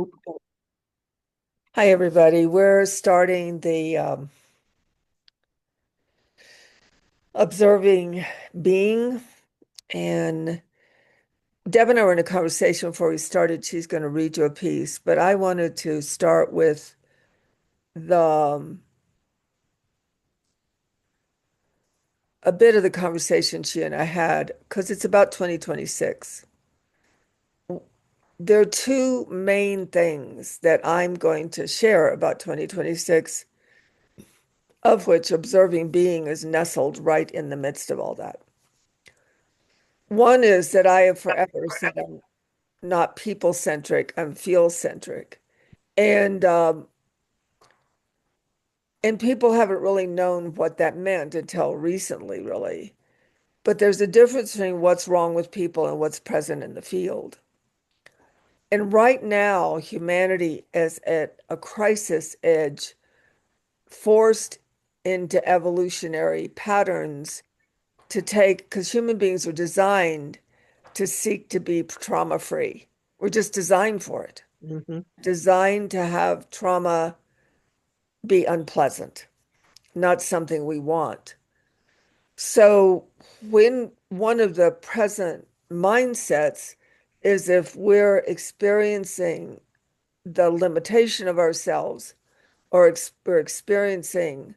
Oop. Hi, everybody. We're starting the observing being. And Deb and I were in a conversation before we started. She's going to read you a piece, but I wanted to start with the a bit of the conversation she and I had because it's about 2026. There are two main things that I'm going to share about 2026, of which observing being is nestled right in the midst of all that. One is that I have forever said I'm not people centric, I'm feel centric. And and people haven't really known what that meant until recently, really. But there's a difference between what's wrong with people and what's present in the field. And right now, humanity is at a crisis edge, forced into evolutionary patterns to take, because human beings are designed to seek to be trauma free. We're just designed for it, Hmm. designed to have trauma be unpleasant, not something we want. So, when one of the present mindsets is if we're experiencing the limitation of ourselves or we're experiencing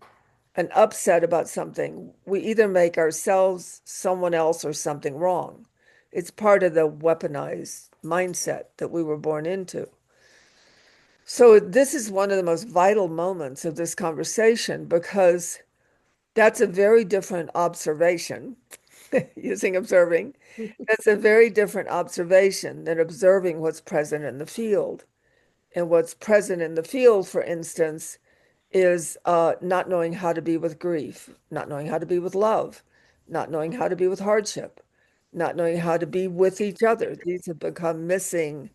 an upset about something, we either make ourselves, someone else, or something wrong. It's part of the weaponized mindset that we were born into. So, this is one of the most vital moments of this conversation because that's a very different observation, using observing. That's a very different observation than observing what's present in the field. And what's present in the field, for instance, is not knowing how to be with grief, not knowing how to be with love, not knowing how to be with hardship, not knowing how to be with each other. These have become missing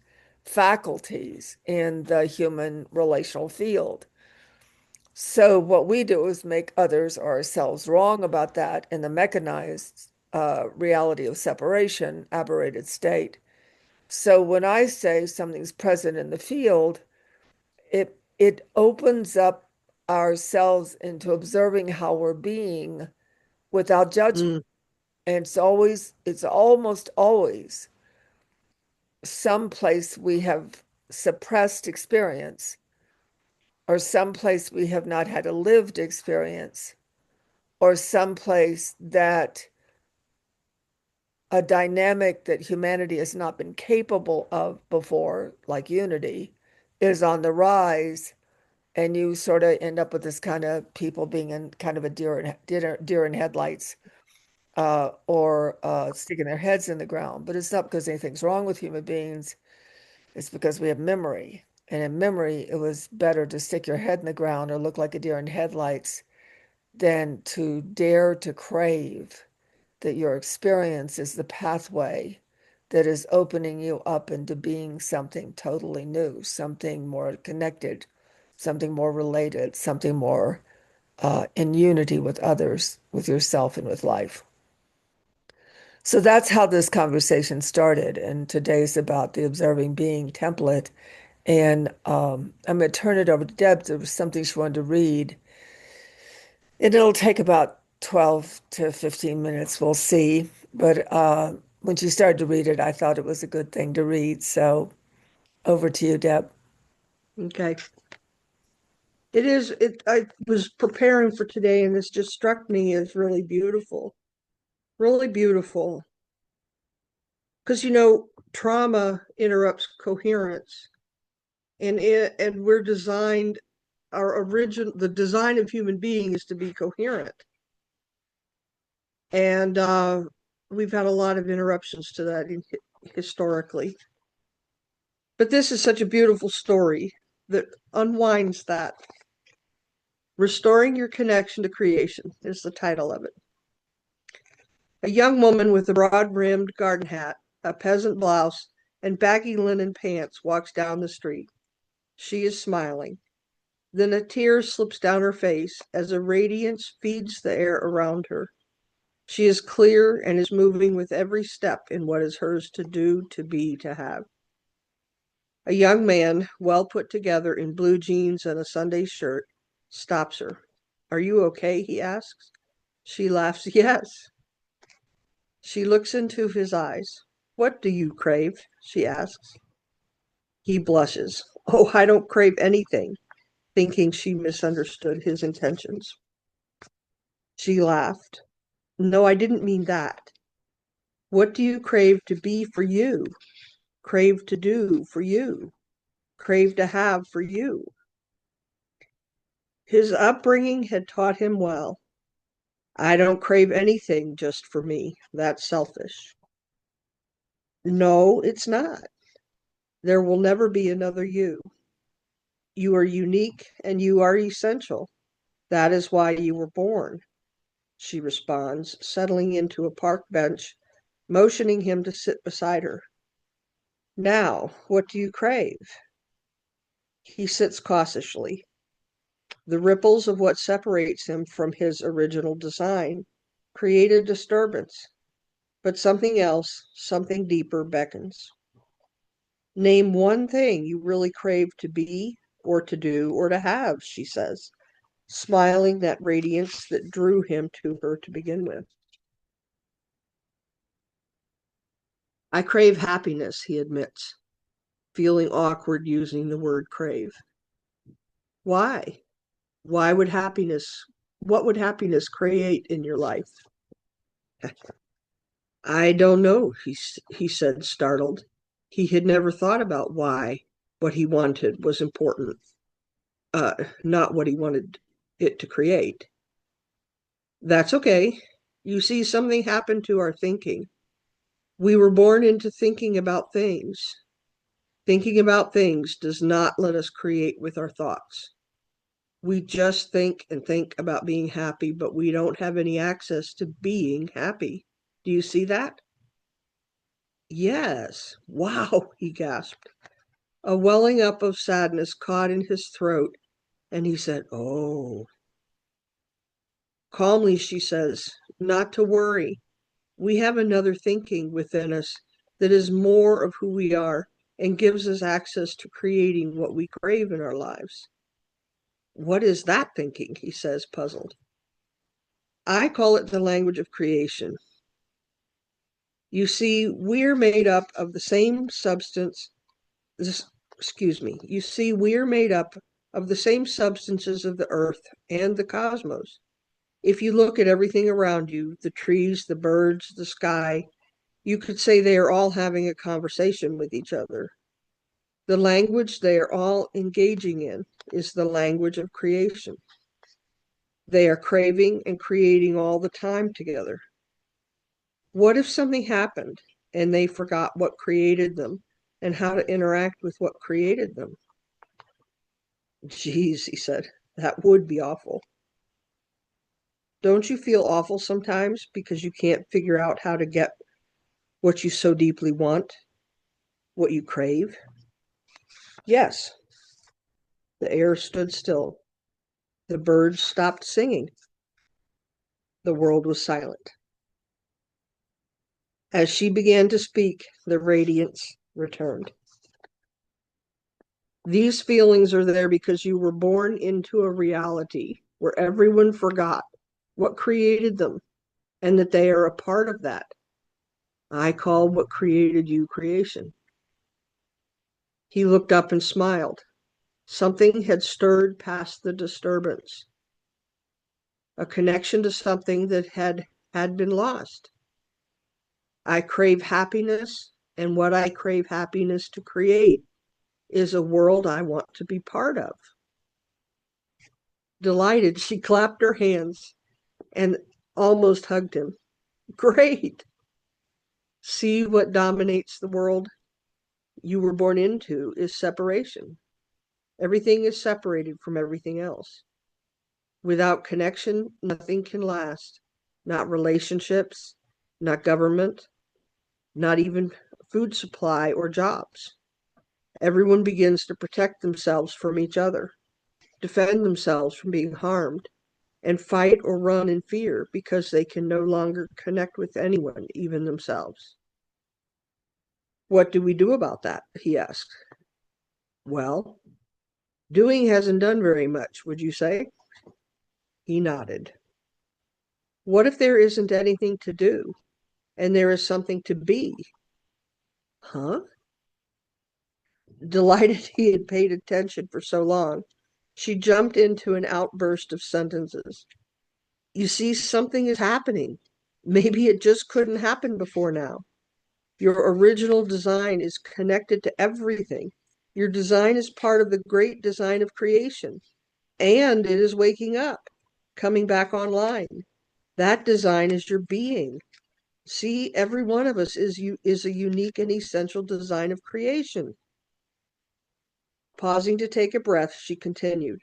faculties in the human relational field. So what we do is make others or ourselves wrong about that in the mechanized reality of separation, aberrated state. So when I say something's present in the field, it opens up ourselves into observing how we're being without judgment. Mm. And it's almost always some place we have suppressed experience or some place we have not had a lived experience or someplace that a dynamic that humanity has not been capable of before, like unity, is on the rise, and you sort of end up with this kind of people being in kind of a deer in headlights, or sticking their heads in the ground. But it's not because anything's wrong with human beings. It's because we have memory. And in memory, it was better to stick your head in the ground or look like a deer in headlights than to dare to crave that your experience is the pathway that is opening you up into being something totally new, something more connected, something more related, something more in unity with others, with yourself, and with life. So that's how this conversation started. And today's about the observing being template. And I'm going to turn it over to Deb. There was something she wanted to read. And it'll take about 12 to 15 minutes. We'll see. But when she started to read it, I thought it was a good thing to read. So over to you, Deb. Okay. I was preparing for today and this just struck me as really beautiful. Really beautiful. Because trauma interrupts coherence and we're designed the design of human being is to be coherent. And we've had a lot of interruptions to that historically. But this is such a beautiful story that unwinds that. Restoring Your Connection to Creation is the title of it. A young woman with a broad-brimmed garden hat, a peasant blouse, and baggy linen pants walks down the street. She is smiling. Then a tear slips down her face as a radiance feeds the air around her. She is clear and is moving with every step in what is hers to do, to be, to have. A young man, well put together in blue jeans and a Sunday shirt, stops her. Are you okay? He asks. She laughs, yes. She looks into his eyes. What do you crave? She asks. He blushes. Oh, I don't crave anything, thinking she misunderstood his intentions. She laughed. No, I didn't mean that. What do you crave to be for you? Crave to do for you? Crave to have for you? His upbringing had taught him well. I don't crave anything just for me. That's selfish. No, it's not. There will never be another you. You are unique and you are essential. That is why you were born, she responds, settling into a park bench, motioning him to sit beside her. Now, what do you crave? He sits cautiously. The ripples of what separates him from his original design create a disturbance, but something else, something deeper beckons. Name one thing you really crave to be, or to do, or to have, she says, smiling that radiance that drew him to her to begin with. I crave happiness, he admits, feeling awkward using the word crave. Why? Why would happiness, what would happiness create in your life? I don't know, he said, startled. He had never thought about why what he wanted was important, not what he wanted it to create. That's okay. You see, something happened to our thinking. We were born into thinking about things. Thinking about things does not let us create with our thoughts. We just think and think about being happy, but we don't have any access to being happy. Do you see that? Yes. Wow, he gasped. A welling up of sadness caught in his throat, and he said, Oh. Calmly, she says, not to worry. We have another thinking within us that is more of who we are and gives us access to creating what we crave in our lives. What is that thinking? He says, puzzled. I call it the language of creation. You see, we're made up of the same substance. You see, we're made up of the same substances of the earth and the cosmos. If you look at everything around you, the trees, the birds, the sky, you could say they are all having a conversation with each other. The language they are all engaging in is the language of creation. They are craving and creating all the time together. What if something happened and they forgot what created them and how to interact with what created them? Geez, he said, that would be awful. Don't you feel awful sometimes because you can't figure out how to get what you so deeply want, what you crave? Yes. The air stood still. The birds stopped singing. The world was silent. As she began to speak, the radiance returned. These feelings are there because you were born into a reality where everyone forgot what created them and that they are a part of that. I call what created you creation. He looked up and smiled. Something had stirred past the disturbance, a connection to something that had been lost. I crave happiness, and what I crave happiness to create is a world I want to be part of. Delighted, she clapped her hands and almost hugged him. Great! See what dominates the world you were born into is separation. Everything is separated from everything else. Without connection, nothing can last. Not relationships, not government, not even food supply or jobs. Everyone begins to protect themselves from each other, defend themselves from being harmed, and fight or run in fear because they can no longer connect with anyone, even themselves. What do we do about that? He asked. Well, doing hasn't done very much, would you say? He nodded. What if there isn't anything to do and there is something to be? Huh? Delighted he had paid attention for so long, she jumped into an outburst of sentences. You see, something is happening. Maybe it just couldn't happen before now. Your original design is connected to everything. Your design is part of the great design of creation, and it is waking up, coming back online. That design is your being. See, every one of us is a unique and essential design of creation. Pausing to take a breath, she continued,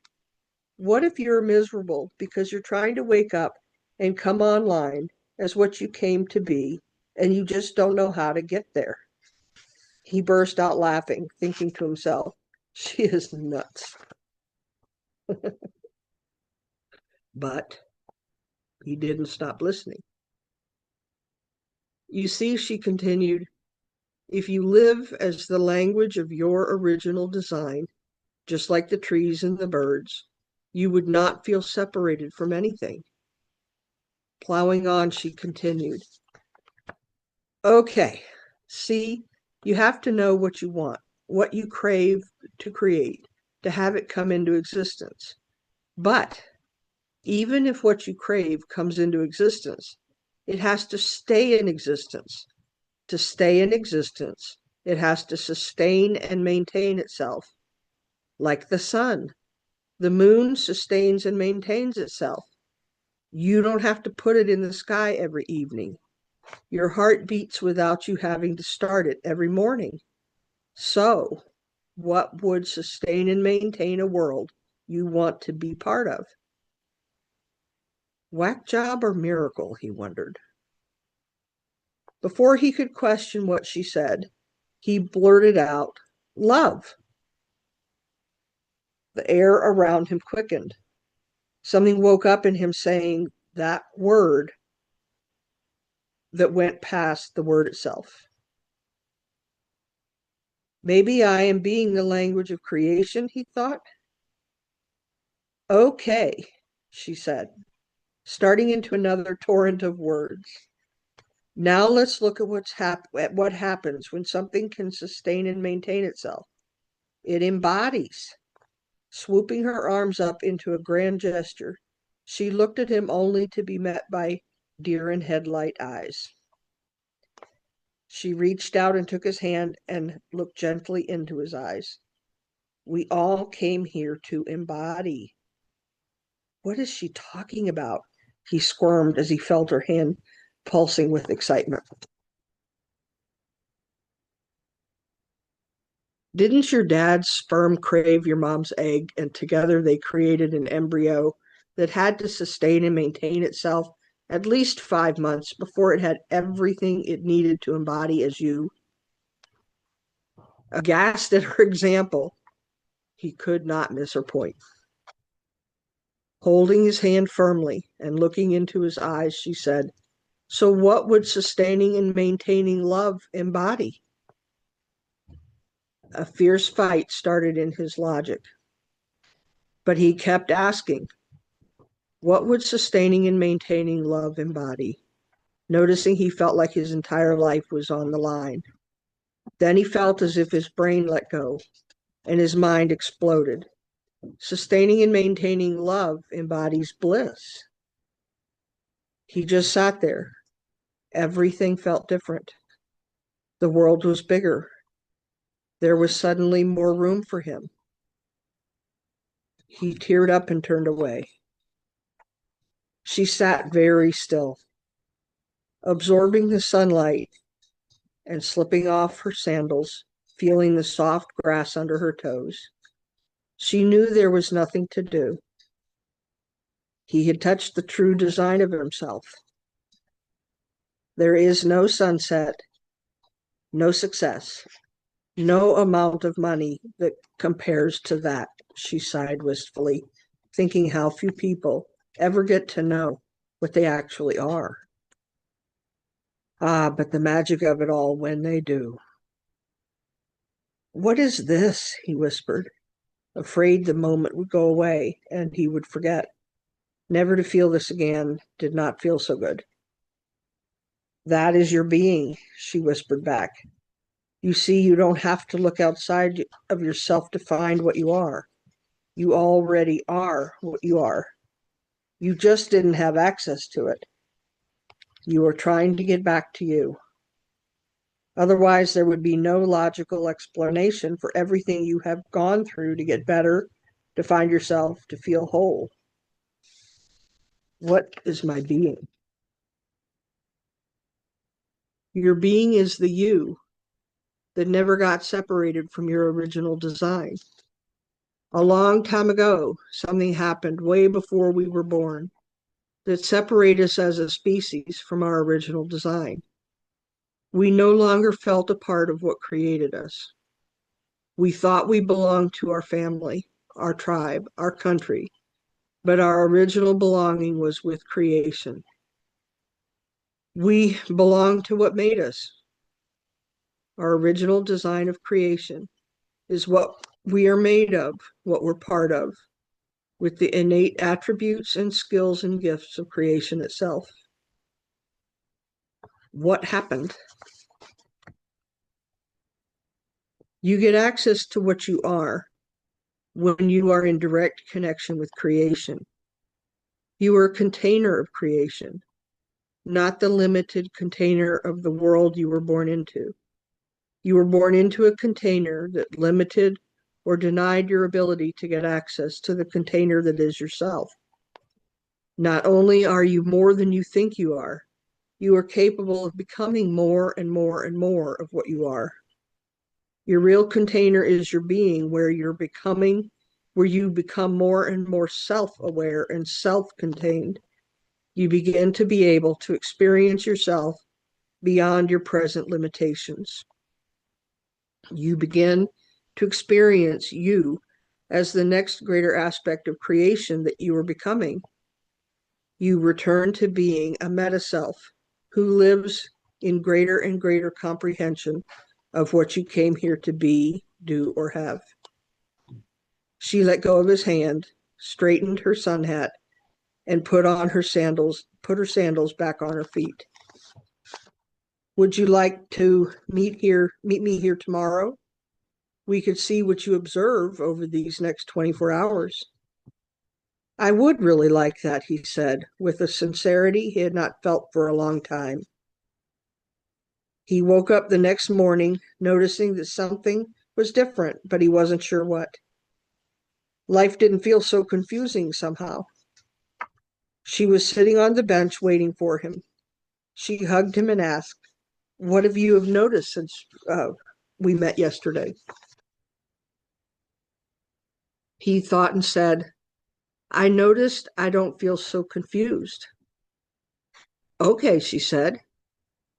what if you're miserable because you're trying to wake up and come online as what you came to be, and you just don't know how to get there? He burst out laughing, thinking to himself, she is nuts. But he didn't stop listening. You see, she continued, if you live as the language of your original design, just like the trees and the birds, you would not feel separated from anything. Plowing on, she continued, okay, see, you have to know what you want, what you crave to create, to have it come into existence. But even if what you crave comes into existence, it has to stay in existence. To stay in existence, it has to sustain and maintain itself. Like the sun, the moon sustains and maintains itself. You don't have to put it in the sky every evening. Your heart beats without you having to start it every morning. So, what would sustain and maintain a world you want to be part of? Whack job or miracle, he wondered. Before he could question what she said, he blurted out, love. The air around him quickened. Something woke up in him saying that word that went past the word itself. Maybe I am being the language of creation, he thought. Okay, she said, starting into another torrent of words. Now let's look at what happens when something can sustain and maintain itself. It embodies. Swooping her arms up into a grand gesture, she looked at him only to be met by deer in headlight eyes. She reached out and took his hand and looked gently into his eyes. We all came here to embody. What is she talking about? He squirmed as he felt her hand pulsing with excitement. Didn't your dad's sperm crave your mom's egg, and together they created an embryo that had to sustain and maintain itself at least 5 months before it had everything it needed to embody as you? Aghast at her example, he could not miss her point. Holding his hand firmly and looking into his eyes, she said, so what would sustaining and maintaining love embody? A fierce fight started in his logic, but he kept asking, what would sustaining and maintaining love embody? Noticing he felt like his entire life was on the line. Then he felt as if his brain let go and his mind exploded. Sustaining and maintaining love embodies bliss. He just sat there. Everything felt different. The world was bigger. There was suddenly more room for him. He teared up and turned away. She sat very still, absorbing the sunlight and slipping off her sandals, feeling the soft grass under her toes. She knew there was nothing to do. He had touched the true design of himself. There is no sunset, no success, no amount of money that compares to that, she sighed wistfully, thinking how few people ever get to know what they actually are. Ah, but the magic of it all when they do. "What is this?" he whispered, afraid the moment would go away and he would forget. Never to feel this again did not feel so good. "That is your being," she whispered back. "You see, you don't have to look outside of yourself to find what you are. You already are what you are. You just didn't have access to it. You are trying to get back to you. Otherwise, there would be no logical explanation for everything you have gone through to get better, to find yourself, to feel whole. What is my being?" Your being is the you that never got separated from your original design. A long time ago, something happened way before we were born that separated us as a species from our original design. We no longer felt a part of what created us. We thought we belonged to our family, our tribe, our country, but our original belonging was with creation. We belong to what made us. Our original design of creation is what we are made of, what we're part of, with the innate attributes and skills and gifts of creation itself. What happened? You get access to what you are when you are in direct connection with creation. You are a container of creation, not the limited container of the world you were born into. You were born into a container that limited or denied your ability to get access to the container that is yourself. Not only are you more than you think you are capable of becoming more and more and more of what you are. Your real container is your being, where you become more and more self-aware and self-contained. You begin to be able to experience yourself beyond your present limitations. You begin to experience you as the next greater aspect of creation that you are becoming. You return to being a meta self who lives in greater and greater comprehension of what you came here to be, do, or have. She let go of his hand, straightened her sun hat, and put her sandals back on her feet. "Would you like to meet me here tomorrow? We could see what you observe over these next 24 hours. "I would really like that," he said, with a sincerity he had not felt for a long time. He woke up the next morning, noticing that something was different, but he wasn't sure what. Life didn't feel so confusing somehow. She was sitting on the bench waiting for him. She hugged him and asked, "What have you noticed since we met yesterday?" He thought and said, "I noticed I don't feel so confused." "Okay," she said.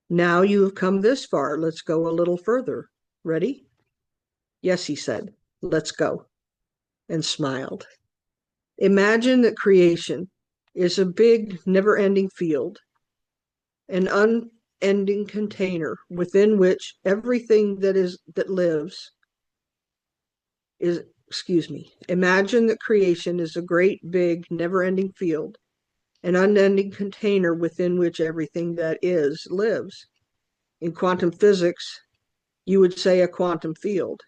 "Now you have come this far. Let's go a little further. Ready?" "Yes," he said. "Let's go." And smiled. Imagine that creation is a big, never-ending field, an unending container within which everything that lives is, imagine that creation is a great, big, never-ending field, an unending container within which everything that is lives. In quantum physics, you would say a quantum field.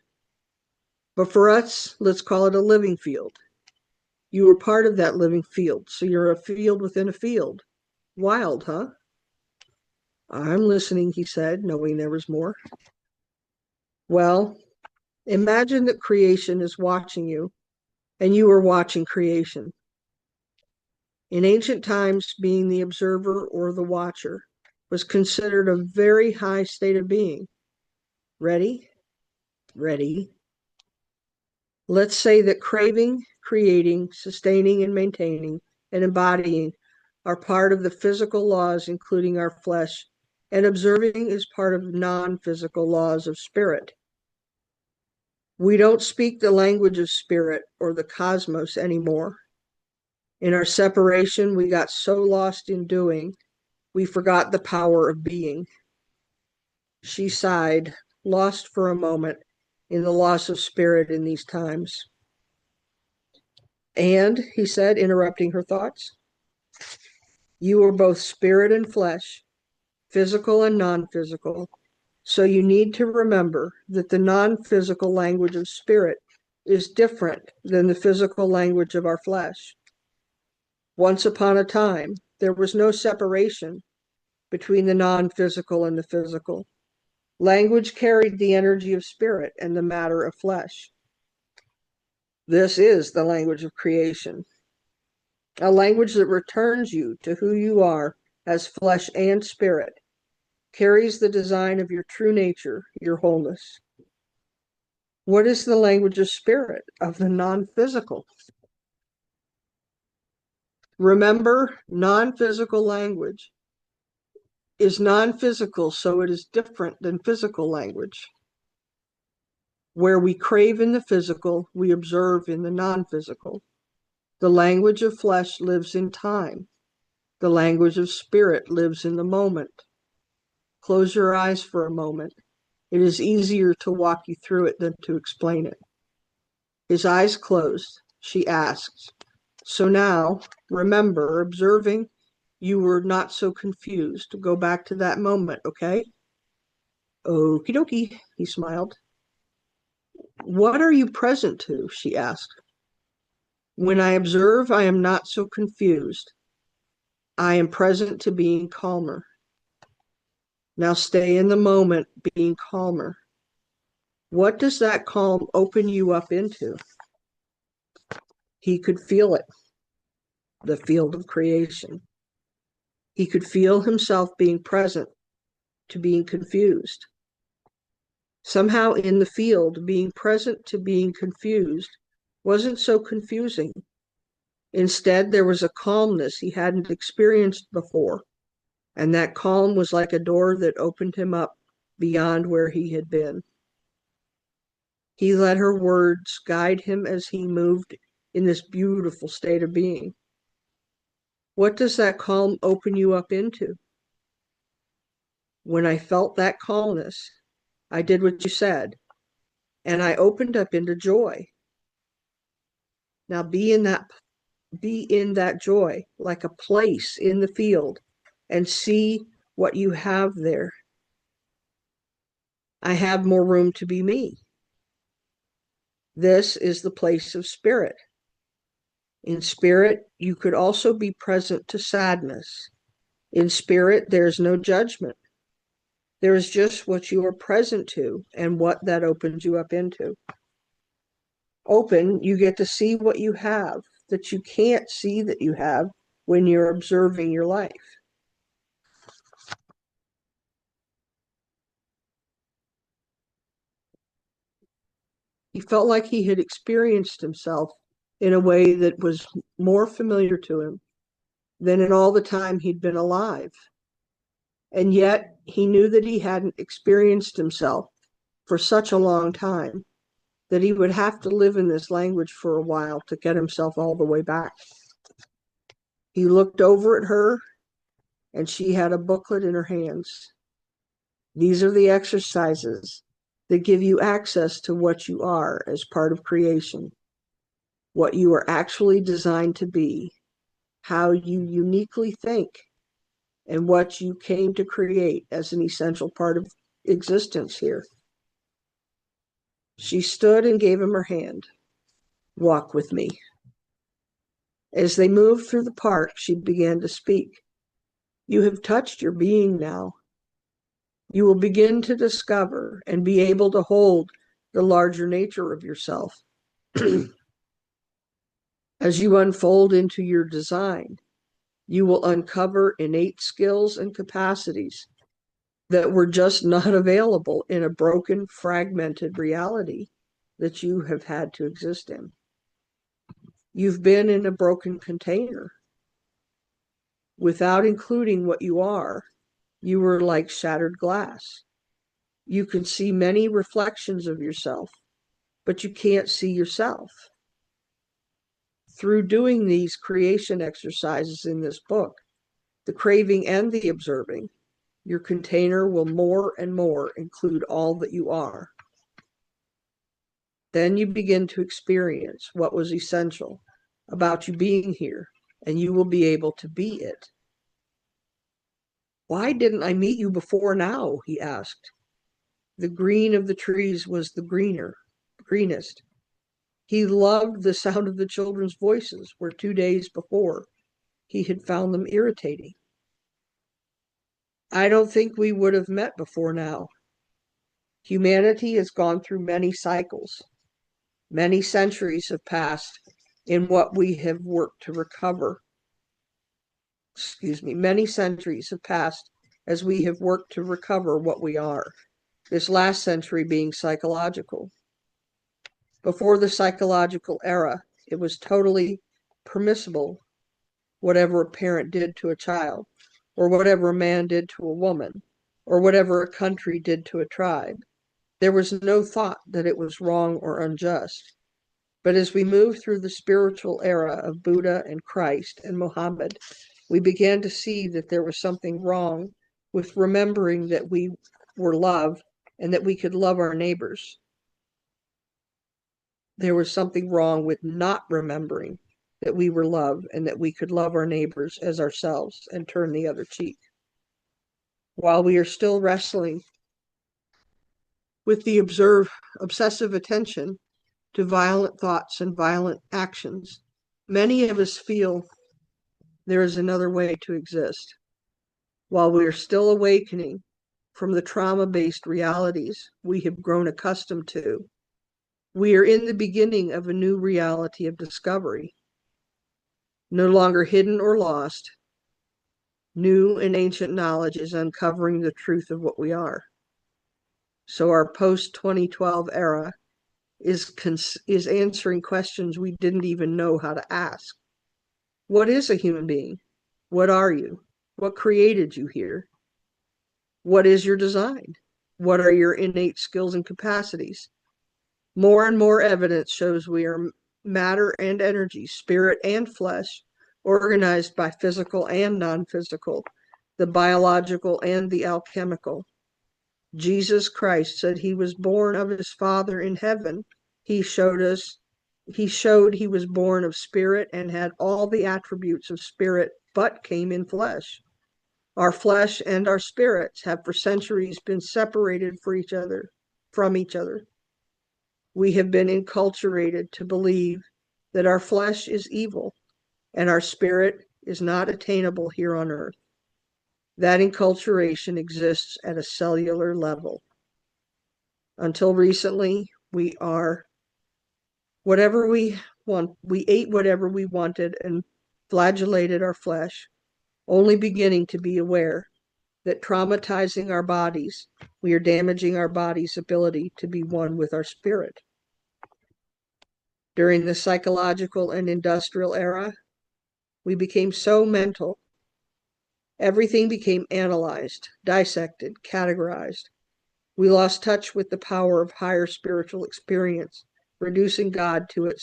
But for us, let's call it a living field. You are part of that living field, so you're a field within a field. Wild, huh? "I'm listening," he said, knowing there was more. "Well, imagine that creation is watching you, and you are watching creation. In ancient times, being the observer or the watcher was considered a very high state of being. Ready? Ready. Let's say that craving, creating, sustaining, and maintaining, and embodying are part of the physical laws, including our flesh, and observing is part of non-physical laws of spirit. We don't speak the language of spirit or the cosmos anymore. In our separation, we got so lost in doing, we forgot the power of being." She sighed, lost for a moment, in the loss of spirit in these times. And, he said, interrupting her thoughts, you are both spirit and flesh, physical and non-physical. So you need to remember that the non-physical language of spirit is different than the physical language of our flesh. Once upon a time, there was no separation between the non-physical and the physical. Language carried the energy of spirit and the matter of flesh. This is the language of creation, a language that returns you to who you are as flesh and spirit, carries the design of your true nature, your wholeness. What is the language of spirit, of the non-physical? Remember, non-physical language is non-physical, so it is different than physical language. Where we crave in the physical, we observe in the non-physical. The language of flesh lives in time. The language of spirit lives in the moment. Close your eyes for a moment. It is easier to walk you through it than to explain it. His eyes closed. She asked, so now, remember, observing, you were not so confused. Go back to that moment, okay? Okie dokie, he smiled. What are you present to? She asked. When I observe, I am not so confused. I am present to being calmer. Now stay in the moment, being calmer. What does that calm open you up into? He could feel it, the field of creation. He could feel himself being present to being confused. Somehow in the field, being present to being confused wasn't so confusing. Instead, there was a calmness he hadn't experienced before, and that calm was like a door that opened him up beyond where he had been. He let her words guide him as he moved in this beautiful state of being. What does that calm open you up into? When I felt that calmness, I did what you said, and I opened up into joy. Now be in that joy, like a place in the field, and see what you have there. I have more room to be me. This is the place of spirit. In spirit, you could also be present to sadness. In spirit, there's no judgment. There is just what you are present to and what that opens you up into. Open, you get to see what you have that you can't see that you have when you're observing your life. He felt like he had experienced himself in a way that was more familiar to him than in all the time he'd been alive. And yet he knew that he hadn't experienced himself for such a long time that he would have to live in this language for a while to get himself all the way back. He looked over at her, and she had a booklet in her hands. These are the exercises that give you access to what you are as part of creation, what you are actually designed to be, how you uniquely think, and what you came to create as an essential part of existence here. She stood and gave him her hand. Walk with me. As they moved through the park, she began to speak. You have touched your being now. You will begin to discover and be able to hold the larger nature of yourself. As you unfold into your design, you will uncover innate skills and capacities that were just not available in a broken, fragmented reality that you have had to exist in. You've been in a broken container. Without including what you are, you were like shattered glass. You can see many reflections of yourself, but you can't see yourself. Through doing these creation exercises in this book, the craving and the observing, your container will more and more include all that you are. Then you begin to experience what was essential about you being here, and you will be able to be it. Why didn't I meet you before now? He asked. The green of the trees was the greenest. He loved the sound of the children's voices, where 2 days before he had found them irritating. I don't think we would have met before now. Humanity has gone through many cycles. Many centuries have passed in what we have worked to recover. Many centuries have passed as we have worked to recover what we are, this last century being psychological. Before the psychological era, it was totally permissible whatever a parent did to a child, or whatever a man did to a woman, or whatever a country did to a tribe. There was no thought that it was wrong or unjust. But as we moved through the spiritual era of Buddha and Christ and Muhammad, we began to see that there was something wrong with remembering that we were love and that we could love our neighbors. There was something wrong with not remembering that we were love and that we could love our neighbors as ourselves and turn the other cheek. While we are still wrestling with the obsessive attention to violent thoughts and violent actions, many of us feel there is another way to exist. While we are still awakening from the trauma-based realities we have grown accustomed to, we are in the beginning of a new reality of discovery. No longer hidden or lost, new and ancient knowledge is uncovering the truth of what we are. So our post-2012 era is answering questions we didn't even know how to ask. What is a human being? What are you? What created you here? What is your design? What are your innate skills and capacities? More and more evidence shows we are matter and energy, spirit and flesh, organized by physical and non-physical, the biological and the alchemical. Jesus Christ said he was born of his Father in heaven. He showed he was born of spirit and had all the attributes of spirit, but came in flesh. Our flesh and our spirits have for centuries been separated from each other. We have been enculturated to believe that our flesh is evil and our spirit is not attainable here on earth. That enculturation exists at a cellular level. Until recently, we ate whatever we wanted and flagellated our flesh, only beginning to be aware that traumatizing our bodies, we are damaging our body's ability to be one with our spirit. During the psychological and industrial era, we became so mental. Everything became analyzed, dissected, categorized. We lost touch with the power of higher spiritual experience, reducing God to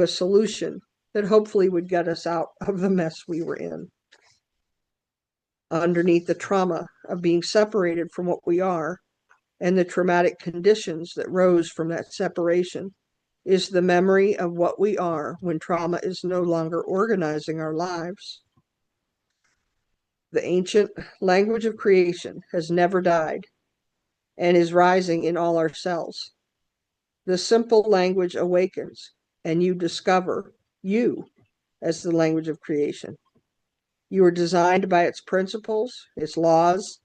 a solution that hopefully would get us out of the mess we were in. Underneath the trauma of being separated from what we are and the traumatic conditions that rose from that separation is the memory of what we are when trauma is no longer organizing our lives. The ancient language of creation has never died and is rising in all our cells. The simple language awakens, and you discover you as the language of creation. You are designed by its principles, its laws,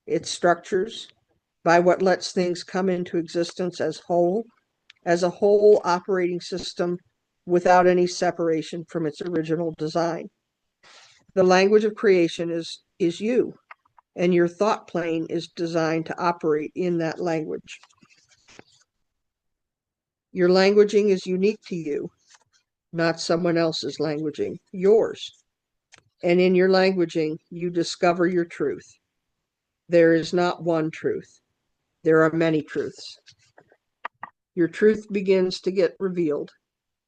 its structures, by what lets things come into existence as a whole operating system without any separation from its original design. The language of creation is you, and your thought plane is designed to operate in that language. Your languaging is unique to you, not someone else's languaging, yours. And in your languaging, you discover your truth. There is not one truth. There are many truths. Your truth begins to get revealed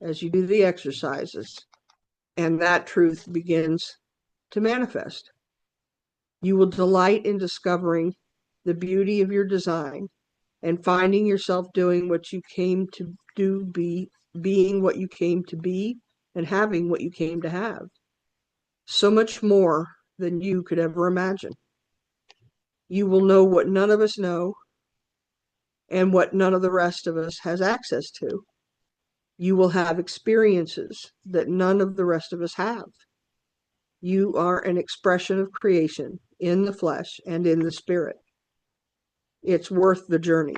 as you do the exercises, and that truth begins to manifest. You will delight in discovering the beauty of your design and finding yourself doing what you came to do, being what you came to be, and having what you came to have. So much more than you could ever imagine. You will know what none of us know and what none of the rest of us has access to. You will have experiences that none of the rest of us have. You are an expression of creation in the flesh and in the spirit. It's worth the journey.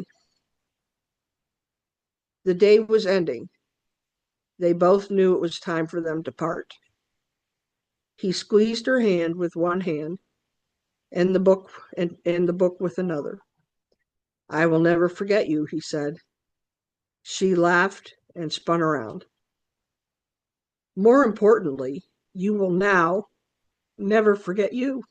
The day was ending. They both knew it was time for them to part. He squeezed her hand with one hand and the book with another. I will never forget you, he said. She laughed and spun around. More importantly, you will now never forget you.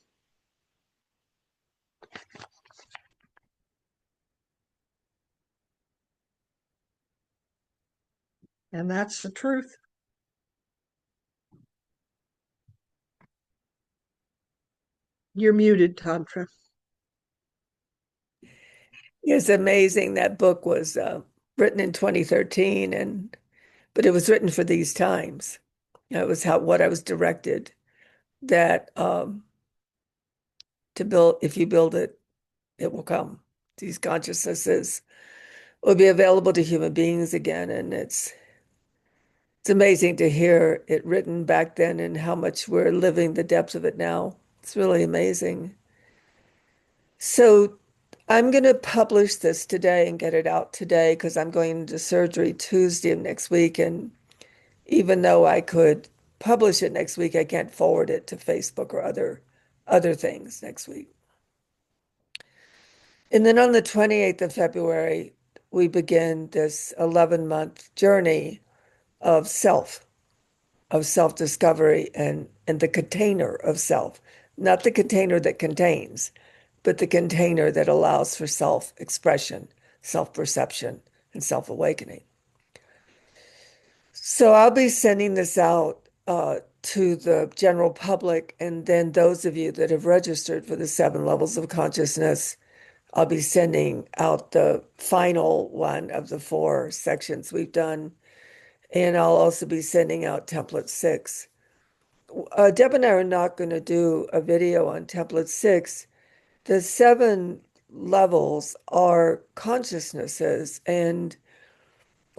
And that's the truth. You're muted, Tantra. It's amazing that book was written in 2013, but it was written for these times. It was what I was directed that to build. If you build it, it will come. These consciousnesses will be available to human beings again, and it's amazing to hear it written back then and how much we're living the depth of it now. It's really amazing. So I'm going to publish this today and get it out today because I'm going into surgery Tuesday of next week. And even though I could publish it next week, I can't forward it to Facebook or other things next week. And then on the 28th of February, we begin this 11-month journey of self-discovery and the container of self, not the container that contains, but the container that allows for self-expression, self-perception, and self-awakening. So I'll be sending this out to the general public, and then those of you that have registered for the 7 levels of consciousness, I'll be sending out the final one of the 4 sections we've done, and I'll also be sending out template 6. Deb and I are not going to do a video on template 6. The 7 levels are consciousnesses, and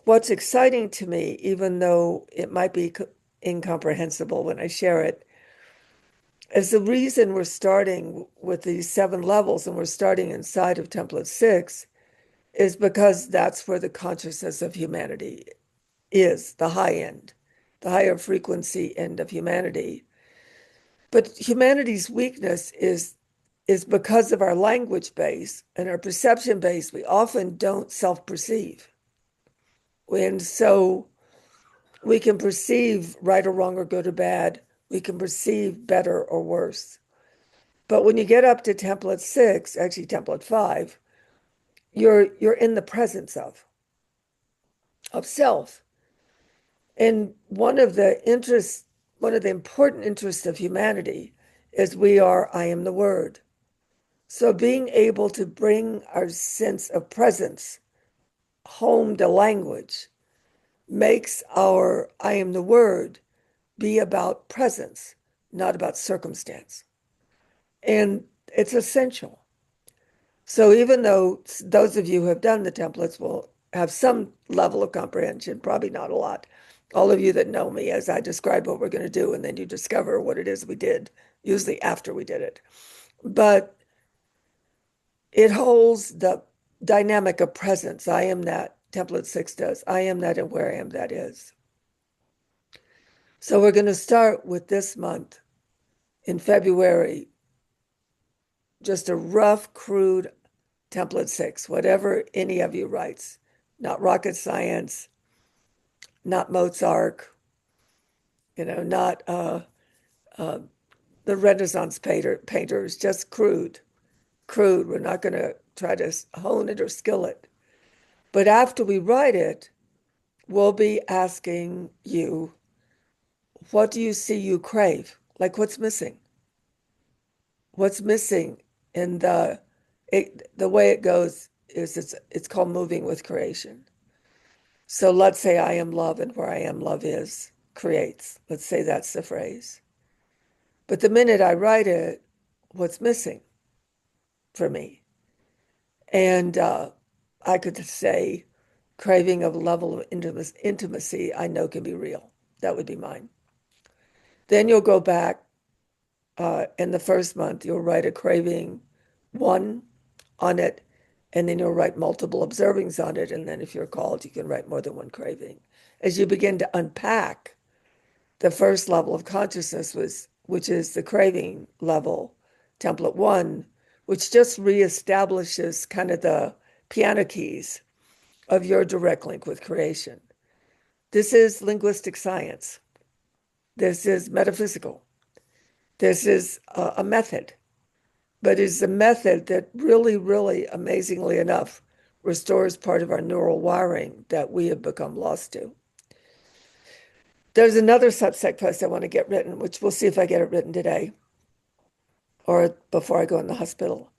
what's exciting to me, even though it might be incomprehensible when I share it, is the reason we're starting with these 7 levels and we're starting inside of template 6 is because that's where the consciousness of humanity is, the high end, the higher frequency end of humanity. But humanity's weakness is because of our language base and our perception base, we often don't self-perceive. And so we can perceive right or wrong or good or bad. We can perceive better or worse. But when you get up to template 6, actually template 5, you're in the presence of self. And one of the important interests of humanity is I am the word. So being able to bring our sense of presence home to language makes our I am the word be about presence, not about circumstance. And it's essential. So even though those of you who have done the templates will have some level of comprehension, probably not a lot. All of you that know me as I describe what we're going to do, and then you discover what it is we did, usually after we did it. But it holds the dynamic of presence. I am that, template 6 does. I am that, and where I am that is. So we're going to start with this month in February, just a rough, crude template 6, whatever any of you writes, not rocket science, not Mozart, not the Renaissance painters, just crude. We're not going to try to hone it or skill it. But after we write it, we'll be asking you, what do you see you crave? Like what's missing? What's missing in the way it goes? is it's called moving with creation. So let's say I am love and where I am love is creates. Let's say that's the phrase. But the minute I write it, what's missing for me? And I could say craving of a level of intimacy I know can be real. That would be mine. Then you'll go back in the first month, you'll write a craving one on it, and then you'll write multiple observings on it. And then if you're called, you can write more than one craving. As you begin to unpack the first level of consciousness, which is the craving level, template one, which just reestablishes kind of the piano keys of your direct link with creation. This is linguistic science. This is metaphysical. This is a method, but it's a method that really, really, amazingly enough, restores part of our neural wiring that we have become lost to. There's another Substack post I want to get written, which we'll see if I get it written today or before I go in the hospital.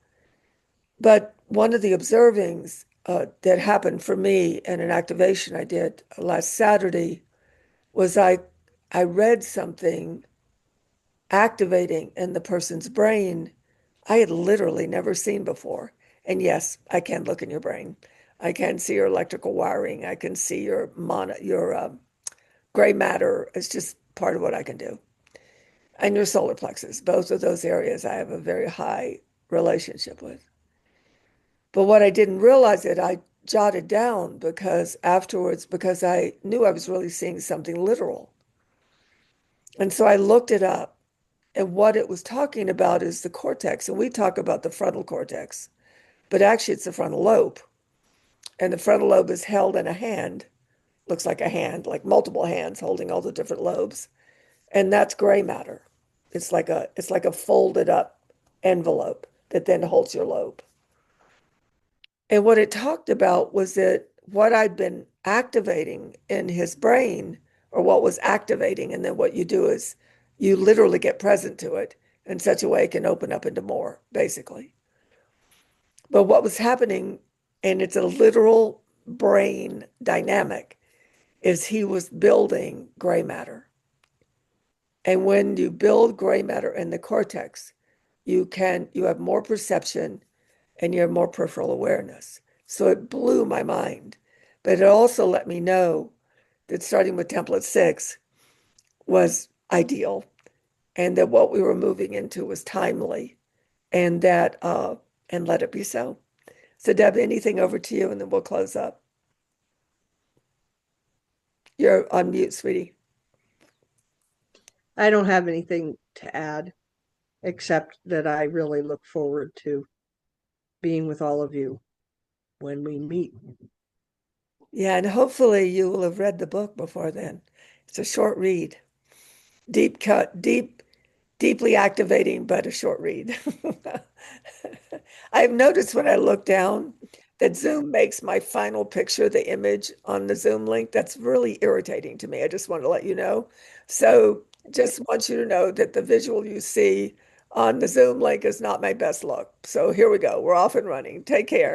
But one of the observings that happened for me in an activation I did last Saturday was I read something activating in the person's brain I had literally never seen before. And yes, I can look in your brain. I can see your electrical wiring. I can see your gray matter. It's just part of what I can do. And your solar plexus. Both of those areas I have a very high relationship with. But what I didn't realize that I jotted down because afterwards, because I knew I was really seeing something literal. And so I looked it up. And what it was talking about is the cortex. And we talk about the frontal cortex, but actually it's the frontal lobe. And the frontal lobe is held in a hand, looks like a hand, like multiple hands holding all the different lobes. And that's gray matter. It's like a folded up envelope that then holds your lobe. And what it talked about was that what I'd been activating in his brain, or what was activating, and then what you do is you literally get present to it in such a way it can open up into more, basically. But what was happening, and it's a literal brain dynamic, is he was building gray matter. And when you build gray matter in the cortex, you have more perception and you have more peripheral awareness. So it blew my mind. But it also let me know that starting with template 6 was ideal and that what we were moving into was timely and let it be so. So Deb, anything over to you and then we'll close up. You're on mute, sweetie. I don't have anything to add except that I really look forward to being with all of you when we meet. Yeah, and hopefully you will have read the book before then. It's a short read. Deep cut, deeply activating, but a short read. I've noticed when I look down that Zoom makes my final picture the image on the Zoom link. That's really irritating to me. I just want to let you know. So just want you to know that the visual you see on the Zoom link is not my best look. So here we go. We're off and running. Take care.